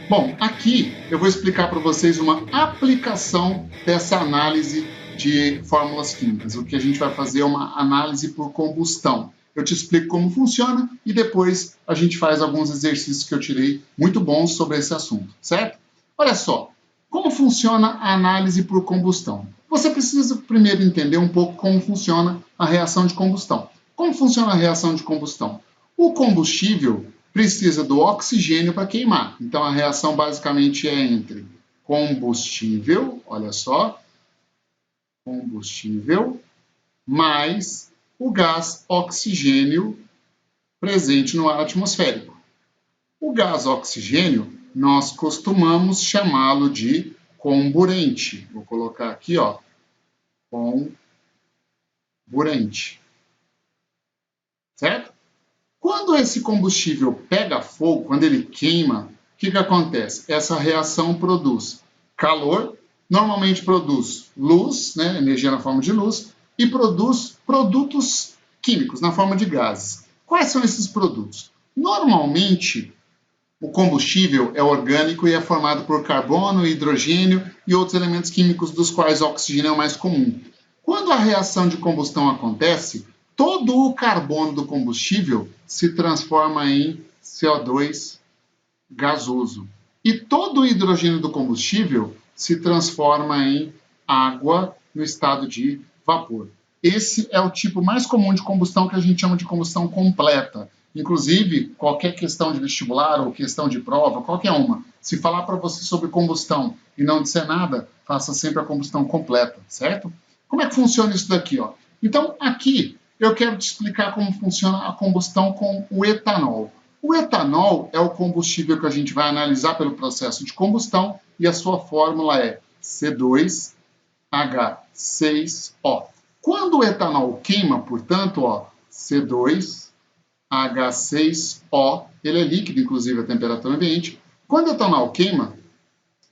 Bom, aqui eu vou explicar para vocês uma aplicação dessa análise de fórmulas químicas. O que a gente vai fazer é uma análise por combustão. Eu te explico como funciona e depois a gente faz alguns exercícios que eu tirei muito bons sobre esse assunto, certo? Olha só, como funciona a análise por combustão? Você precisa primeiro entender um pouco como funciona a reação de combustão. Como funciona a reação de combustão? O combustível precisa do oxigênio para queimar. Então a reação basicamente é entre combustível, olha só, combustível mais o gás oxigênio presente no ar atmosférico. O gás oxigênio nós costumamos chamá-lo de comburente. Vou colocar aqui, ó, comburente. Certo? Quando esse combustível pega fogo, quando ele queima, o que acontece? Essa reação produz calor, normalmente produz luz, né, energia na forma de luz, e produz produtos químicos na forma de gases. Quais são esses produtos? Normalmente, o combustível é orgânico e é formado por carbono, hidrogênio e outros elementos químicos, dos quais o oxigênio é o mais comum. Quando a reação de combustão acontece, todo o carbono do combustível se transforma em CO2 gasoso. E todo o hidrogênio do combustível se transforma em água no estado de vapor. Esse é o tipo mais comum de combustão que a gente chama de combustão completa. Inclusive, qualquer questão de vestibular ou questão de prova, qualquer uma, se falar para você sobre combustão e não disser nada, faça sempre a combustão completa, certo? Como é que funciona isso daqui, ó? Então, aqui eu quero te explicar como funciona a combustão com o etanol. O etanol é o combustível que a gente vai analisar pelo processo de combustão e a sua fórmula é C2H6O. Quando o etanol queima, portanto, ó, C2H6O, ele é líquido, inclusive a temperatura ambiente. Quando o etanol queima,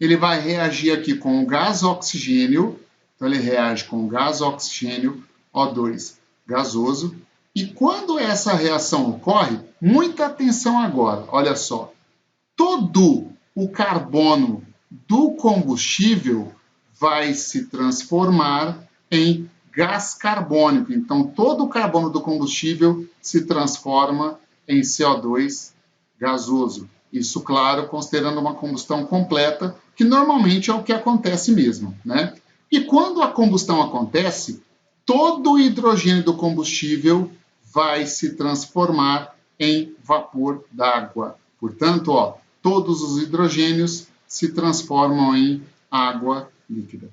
ele vai reagir aqui com o gás oxigênio, então ele reage com o gás oxigênio O2 gasoso. E quando essa reação ocorre, muita atenção agora, olha só, todo o carbono do combustível vai se transformar em gás carbônico. Então, todo o carbono do combustível se transforma em CO2 gasoso. Isso, claro, considerando uma combustão completa, que normalmente é o que acontece mesmo, né? E quando a combustão acontece, todo o hidrogênio do combustível vai se transformar em vapor d'água. Portanto, ó, todos os hidrogênios se transformam em água líquida.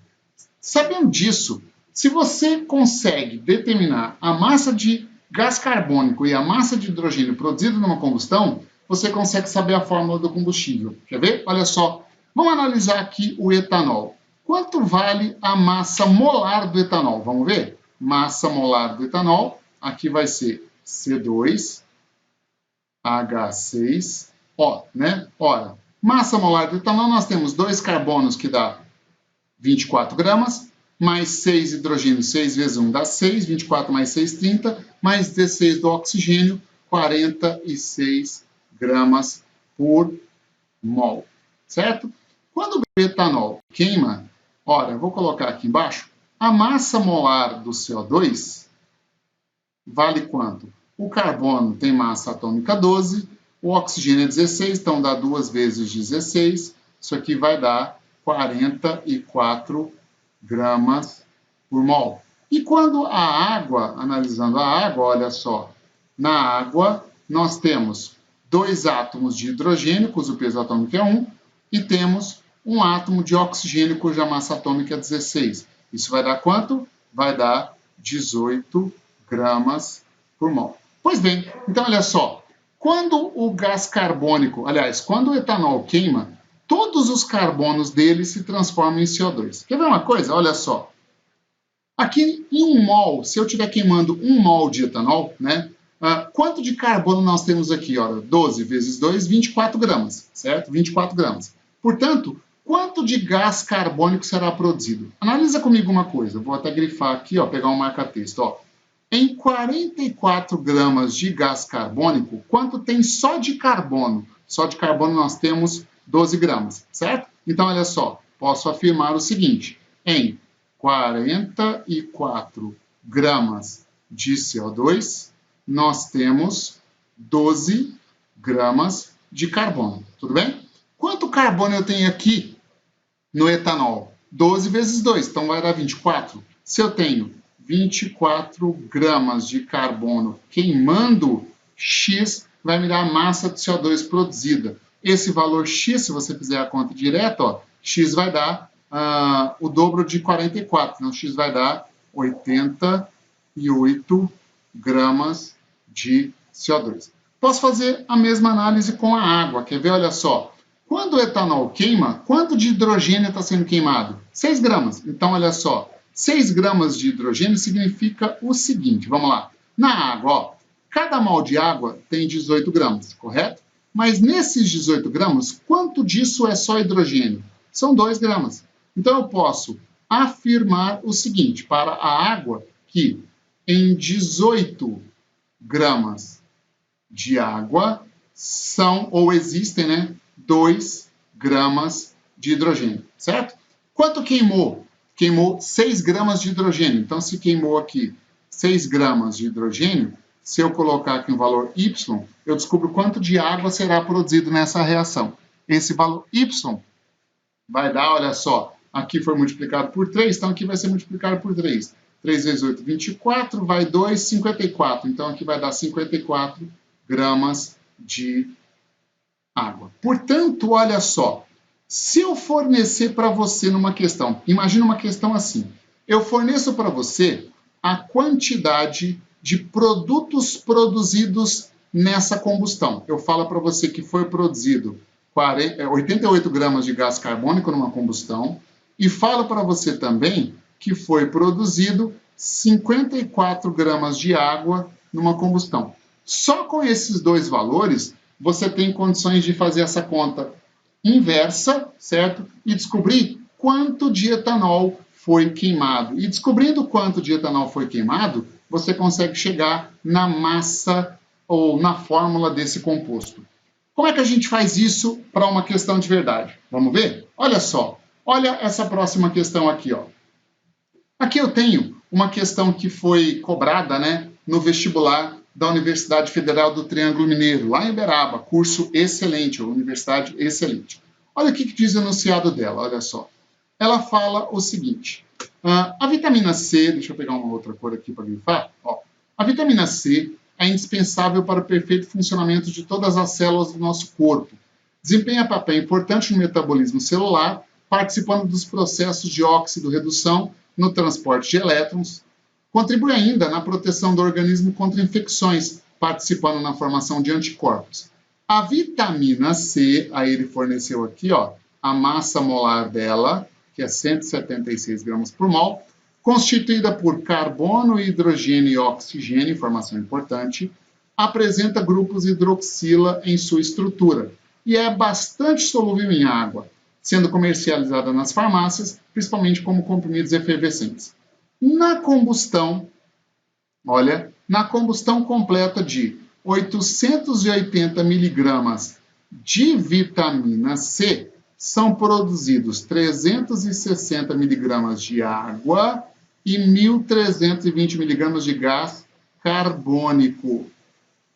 Sabendo disso, se você consegue determinar a massa de gás carbônico e a massa de hidrogênio produzida numa combustão, você consegue saber a fórmula do combustível. Quer ver? Olha só. Vamos analisar aqui o etanol. Quanto vale a massa molar do etanol? Vamos ver? Massa molar do etanol, aqui vai ser C2H6O, né? Ora, massa molar do etanol, nós temos 2 carbonos que dá 24 gramas, mais 6 hidrogênios, 6 vezes 1 dá 6, 24 mais 6, 30, mais 16 do oxigênio, 46 gramas por mol, certo? Quando o etanol queima, ora, eu vou colocar aqui embaixo, a massa molar do CO2 vale quanto? O carbono tem massa atômica 12, o oxigênio é 16, então dá 2 vezes 16, isso aqui vai dar 44 gramas por mol. E quando a água, analisando a água, olha só, na água nós temos 2 átomos de hidrogênio, cujo peso atômico é 1, e temos um átomo de oxigênio, cuja massa atômica é 16. Isso vai dar quanto? Vai dar 18 gramas por mol. Pois bem, então olha só, quando o gás carbônico, aliás, quando o etanol queima, todos os carbonos dele se transformam em CO2. Quer ver uma coisa? Olha só. Aqui em 1 mol, se eu estiver queimando 1 mol de etanol, né? Quanto de carbono nós temos aqui? Olha, 12 vezes 2, 24 gramas, certo? 24 gramas. Portanto, quanto de gás carbônico será produzido? Analisa comigo uma coisa. Vou até grifar aqui, ó, pegar um marca-texto. Ó. Em 44 gramas de gás carbônico, quanto tem só de carbono? Só de carbono nós temos 12 gramas, certo? Então, olha só, posso afirmar o seguinte, em 44 gramas de CO2, nós temos 12 gramas de carbono, tudo bem? Quanto carbono eu tenho aqui no etanol? 12 vezes 2, então vai dar 24. Se eu tenho 24 gramas de carbono queimando, X vai me dar a massa de CO2 produzida. Esse valor X, se você fizer a conta direta, ó, X vai dar o dobro de 44, então X vai dar 88 gramas de CO2. Posso fazer a mesma análise com a água, quer ver? Olha só, quando o etanol queima, quanto de hidrogênio está sendo queimado? 6 gramas. Então, olha só, 6 gramas de hidrogênio significa o seguinte, vamos lá. Na água, ó, cada mol de água tem 18 gramas, correto? Mas nesses 18 gramas, quanto disso é só hidrogênio? São 2 gramas. Então, eu posso afirmar o seguinte, para a água, que em 18 gramas de água são, ou existem, né, 2 gramas de hidrogênio, certo? Quanto queimou? Queimou 6 gramas de hidrogênio. Então, se queimou aqui 6 gramas de hidrogênio, se eu colocar aqui um valor Y, eu descubro quanto de água será produzido nessa reação. Esse valor Y vai dar, olha só, aqui foi multiplicado por 3, então aqui vai ser multiplicado por 3. 3 vezes 8, 24, vai 2, 54. Então, aqui vai dar 54 gramas de água. Portanto, olha só, se eu fornecer para você numa questão, imagina uma questão assim, eu forneço para você a quantidade de produtos produzidos nessa combustão. Eu falo para você que foi produzido 88 gramas de gás carbônico numa combustão e falo para você também que foi produzido 54 gramas de água numa combustão. Só com esses dois valores, você tem condições de fazer essa conta inversa, certo? E descobrir quanto de etanol foi queimado. E descobrindo quanto de etanol foi queimado, você consegue chegar na massa ou na fórmula desse composto. Como é que a gente faz isso para uma questão de verdade? Vamos ver? Olha só, olha essa próxima questão aqui, ó. Aqui eu tenho uma questão que foi cobrada, né, no vestibular da Universidade Federal do Triângulo Mineiro, lá em Uberaba, curso excelente, ou Universidade Excelente. Olha o que diz o enunciado dela, olha só. Ela fala o seguinte, a vitamina C, deixa eu pegar uma outra cor aqui para grifar, ó, a vitamina C é indispensável para o perfeito funcionamento de todas as células do nosso corpo. Desempenha papel importante no metabolismo celular, participando dos processos de óxido-redução no transporte de elétrons, contribui ainda na proteção do organismo contra infecções, participando na formação de anticorpos. A vitamina C, aí ele forneceu aqui, ó, a massa molar dela, que é 176 gramas por mol, constituída por carbono, hidrogênio e oxigênio, informação importante, apresenta grupos hidroxila em sua estrutura e é bastante solúvel em água, sendo comercializada nas farmácias, principalmente como comprimidos efervescentes. Na combustão, olha, na combustão completa de 880 miligramas de vitamina C, são produzidos 360 miligramas de água e 1.320 miligramas de gás carbônico.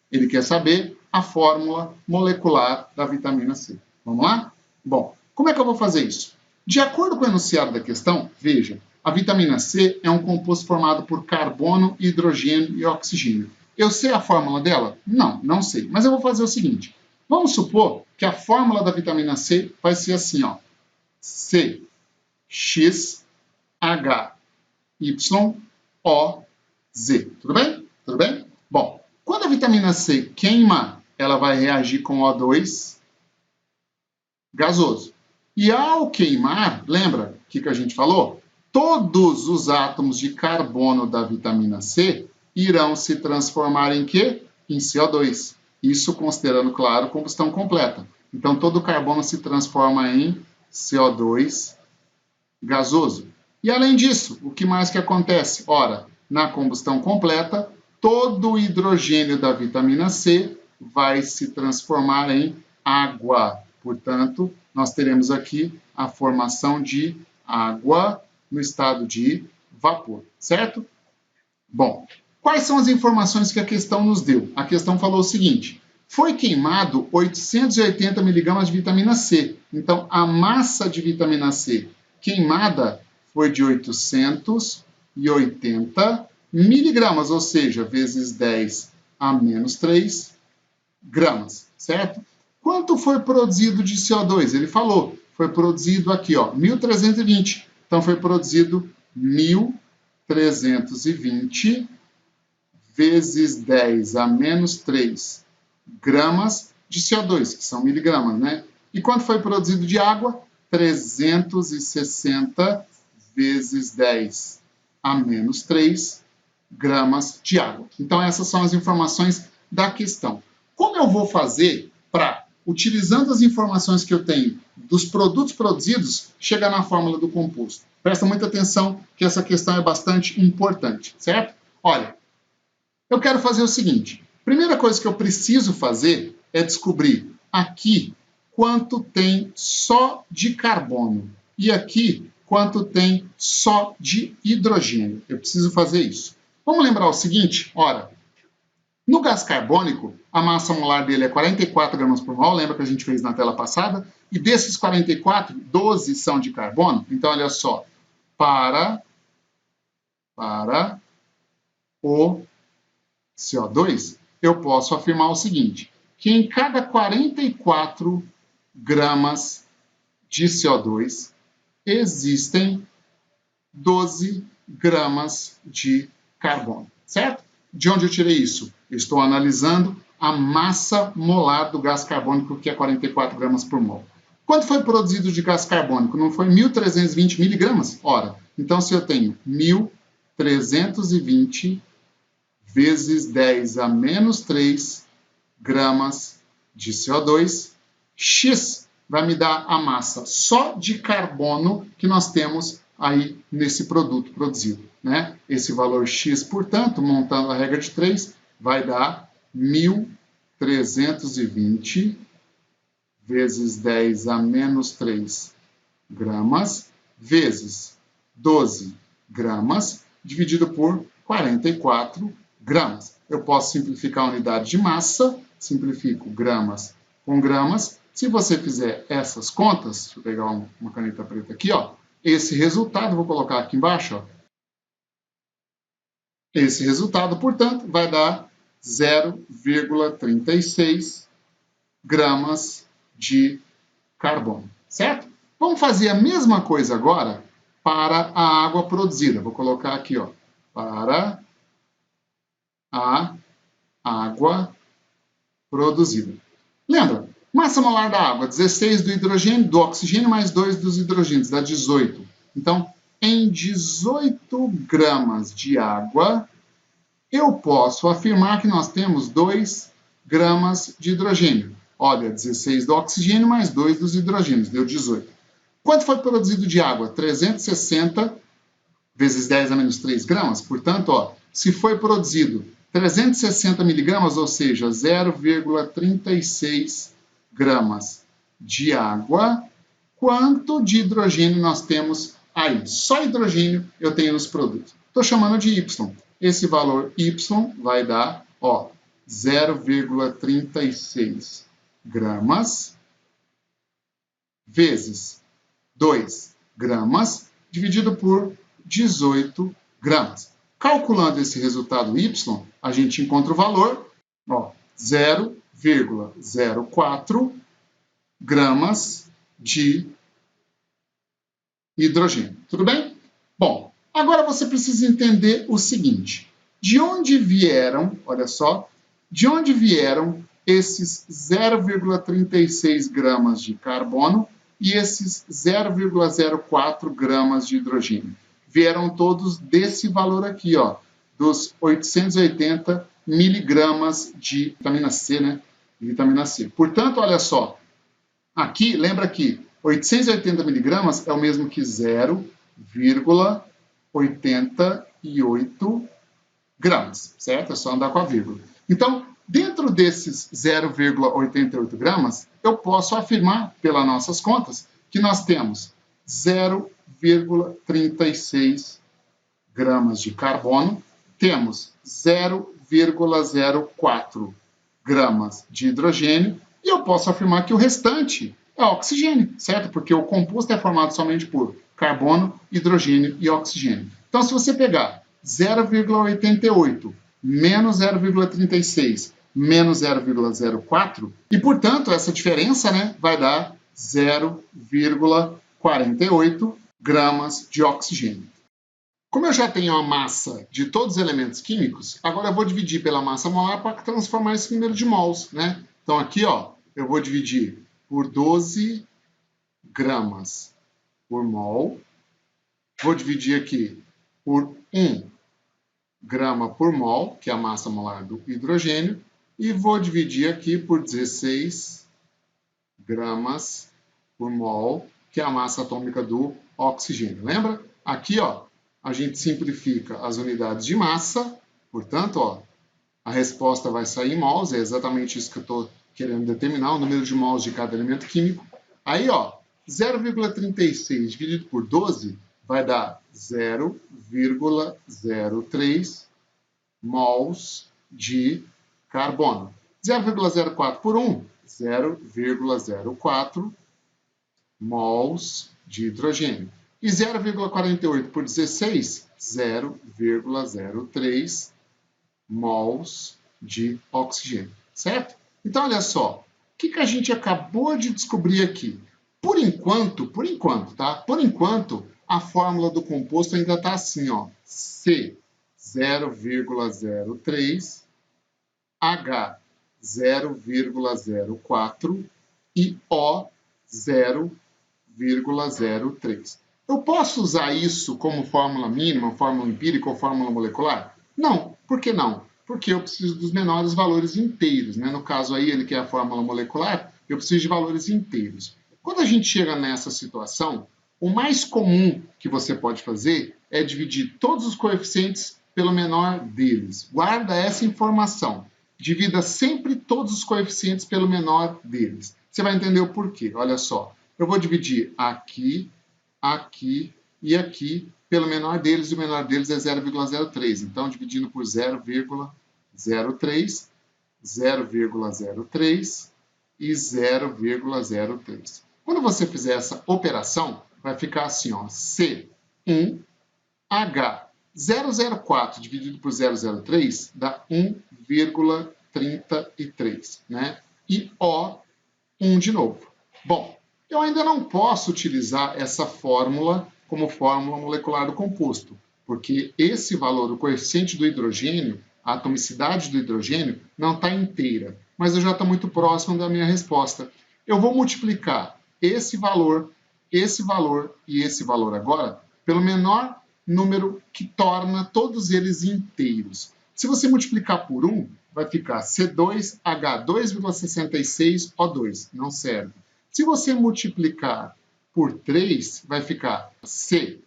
Ele quer saber a fórmula molecular da vitamina C. Vamos lá? Bom, como é que eu vou fazer isso? De acordo com o enunciado da questão, veja, a vitamina C é um composto formado por carbono, hidrogênio e oxigênio. Eu sei a fórmula dela? Não, não sei. Mas eu vou fazer o seguinte. Vamos supor que a fórmula da vitamina C vai ser assim, ó. C, X, H, Y, O, Z. Tudo bem? Tudo bem? Bom, quando a vitamina C queima, ela vai reagir com O2 gasoso. E ao queimar, lembra o que a gente falou? Todos os átomos de carbono da vitamina C irão se transformar em quê? Em CO2. Isso considerando, claro, combustão completa. Então, todo o carbono se transforma em CO2 gasoso. E, além disso, o que mais que acontece? Ora, na combustão completa, todo o hidrogênio da vitamina C vai se transformar em água. Portanto, nós teremos aqui a formação de água no estado de vapor, certo? Bom, quais são as informações que a questão nos deu? A questão falou o seguinte: foi queimado 880 miligramas de vitamina C. Então, a massa de vitamina C queimada foi de 880 miligramas, ou seja, vezes 10 a menos 3 gramas, certo? Quanto foi produzido de CO2? Ele falou, foi produzido aqui, ó, 1.320. Então, foi produzido 1.320 vezes 10 a menos 3 gramas de CO2, que são miligramas, né? E quanto foi produzido de água? 360 vezes 10 a menos 3 gramas de água. Então, essas são as informações da questão. Como eu vou fazer para, utilizando as informações que eu tenho dos produtos produzidos, chegar na fórmula do composto? Presta muita atenção que essa questão é bastante importante, certo? Olha, eu quero fazer o seguinte. Primeira coisa que eu preciso fazer é descobrir aqui quanto tem só de carbono e aqui quanto tem só de hidrogênio. Eu preciso fazer isso. Vamos lembrar o seguinte, ora, no gás carbônico, a massa molar dele é 44 gramas por mol, lembra que a gente fez na tela passada? E desses 44, 12 são de carbono. Então, olha só, para o CO2, eu posso afirmar o seguinte, que em cada 44 gramas de CO2, existem 12 gramas de carbono, certo? De onde eu tirei isso? Eu estou analisando a massa molar do gás carbônico, que é 44 gramas por mol. Quanto foi produzido de gás carbônico? Não foi 1.320 miligramas? Ora, então se eu tenho 1.320 vezes 10 a menos 3 gramas de CO2, X vai me dar a massa só de carbono que nós temos aí nesse produto produzido, né? Esse valor X, portanto, montando a regra de 3, vai dar 1.320 vezes 10 a menos 3 gramas, vezes 12 gramas, dividido por 44 gramas. Eu posso simplificar a unidade de massa, simplifico gramas com gramas. Se você fizer essas contas, deixa eu pegar uma caneta preta aqui, ó, esse resultado, vou colocar aqui embaixo, ó, esse resultado, portanto, vai dar 0,36 gramas de carbono, certo? Vamos fazer a mesma coisa agora para a água produzida. Vou colocar aqui, ó, para a água produzida. Lembra? Massa molar da água, 16 do hidrogênio, do oxigênio, mais 2 dos hidrogênios, dá 18. Então, em 18 gramas de água, eu posso afirmar que nós temos 2 gramas de hidrogênio. Olha, 16 do oxigênio mais 2 dos hidrogênios, deu 18. Quanto foi produzido de água? 360 vezes 10 a menos 3 gramas. Portanto, ó, se foi produzido 360 miligramas, ou seja, 0,36 gramas de água, quanto de hidrogênio nós temos aí? Só hidrogênio eu tenho nos produtos. Estou chamando de Y. Esse valor Y vai dar, ó, 0,36 gramas vezes 2 gramas dividido por 18 gramas. Calculando esse resultado Y, a gente encontra o valor, ó, 0,04 gramas de hidrogênio. Tudo bem? Bom, agora você precisa entender o seguinte. De onde vieram, olha só, de onde vieram esses 0,36 gramas de carbono e esses 0,04 gramas de hidrogênio? Vieram todos desse valor aqui, ó, dos 880 miligramas de vitamina C, né? Vitamina C. Portanto, olha só, aqui, lembra que 880 miligramas é o mesmo que 0,88 gramas, certo? É só andar com a vírgula. Então, dentro desses 0,88 gramas, eu posso afirmar, pelas nossas contas, que nós temos 0,36 gramas de carbono, temos 0,04 gramas de hidrogênio, e eu posso afirmar que o restante é oxigênio, certo? Porque o composto é formado somente por carbono, hidrogênio e oxigênio. Então, se você pegar 0,88 menos 0,36 menos 0,04, e, portanto, essa diferença, né, vai dar 0,48 gramas de oxigênio. Como eu já tenho a massa de todos os elementos químicos, agora eu vou dividir pela massa molar para transformar esse número de mols, né? Então, aqui, ó, eu vou dividir por 12 gramas por mol. Vou dividir aqui por 1 grama por mol, que é a massa molar do hidrogênio, e vou dividir aqui por 16 gramas por mol, que é a massa atômica do oxigênio. Lembra? Aqui, ó, a gente simplifica as unidades de massa, portanto, ó, a resposta vai sair em mols, é exatamente isso que eu estou querendo determinar, o número de mols de cada elemento químico. Aí, ó, 0,36 dividido por 12 vai dar 0,03 mols de carbono. 0,04 por 1, 0,04 mols de hidrogênio. E 0,48 por 16, 0,03 mols de oxigênio, certo? Então, olha só, o que a gente acabou de descobrir aqui? Por enquanto, tá? Por enquanto, a fórmula do composto ainda está assim, ó, C 0,03, H 0,04 e O 0,03. Eu posso usar isso como fórmula mínima, fórmula empírica ou fórmula molecular? Não. Por que não? Porque eu preciso dos menores valores inteiros, né? No caso aí, ele quer a fórmula molecular, eu preciso de valores inteiros. Quando a gente chega nessa situação, o mais comum que você pode fazer é dividir todos os coeficientes pelo menor deles. Guarda essa informação. Divida sempre todos os coeficientes pelo menor deles. Você vai entender o porquê. Olha só. Eu vou dividir aqui, aqui e aqui pelo menor deles, e o menor deles é 0,03. Então, dividindo por 0,03, 0,03 e 0,03. Quando você fizer essa operação, vai ficar assim, ó, C1H 0,04 dividido por 0,03 dá 1,33, né? E O, 1 de novo. Bom, eu ainda não posso utilizar essa fórmula como fórmula molecular do composto, porque esse valor, o coeficiente do hidrogênio, a atomicidade do hidrogênio, não está inteira, mas eu já estou muito próximo da minha resposta. Eu vou multiplicar esse valor e esse valor agora pelo menor número que torna todos eles inteiros. Se você multiplicar por 1, vai ficar C2H2,66O2, não serve. Se você multiplicar por 3, vai ficar C3H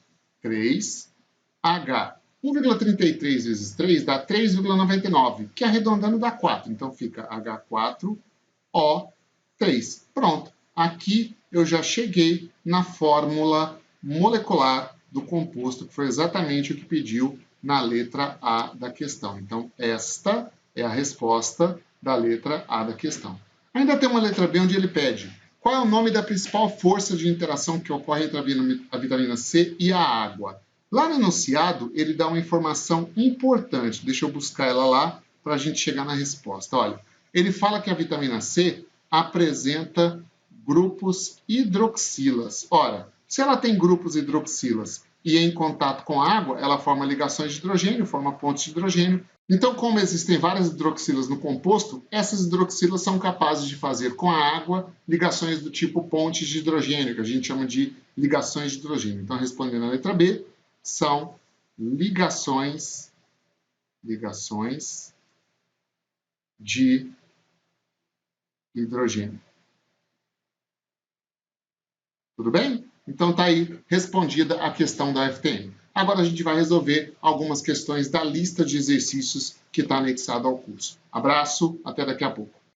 1,33 vezes 3 dá 3,99, que arredondando dá 4. Então fica H4O3. Pronto. Aqui eu já cheguei na fórmula molecular do composto, que foi exatamente o que pediu na letra A da questão. Então, esta é a resposta da letra A da questão. Ainda tem uma letra B onde ele pede qual é o nome da principal força de interação que ocorre entre a vitamina C e a água. Lá no enunciado, ele dá uma informação importante. Deixa eu buscar ela lá para a gente chegar na resposta. Olha, ele fala que a vitamina C apresenta grupos hidroxilas. Ora, se ela tem grupos hidroxilas e em contato com a água, ela forma ligações de hidrogênio, forma pontes de hidrogênio. Então, como existem várias hidroxilas no composto, essas hidroxilas são capazes de fazer com a água ligações do tipo pontes de hidrogênio, que a gente chama de ligações de hidrogênio. Então, respondendo a letra B, são ligações de hidrogênio. Tudo bem? Então tá aí respondida a questão da FTM. Agora a gente vai resolver algumas questões da lista de exercícios que está anexada ao curso. Abraço, até daqui a pouco.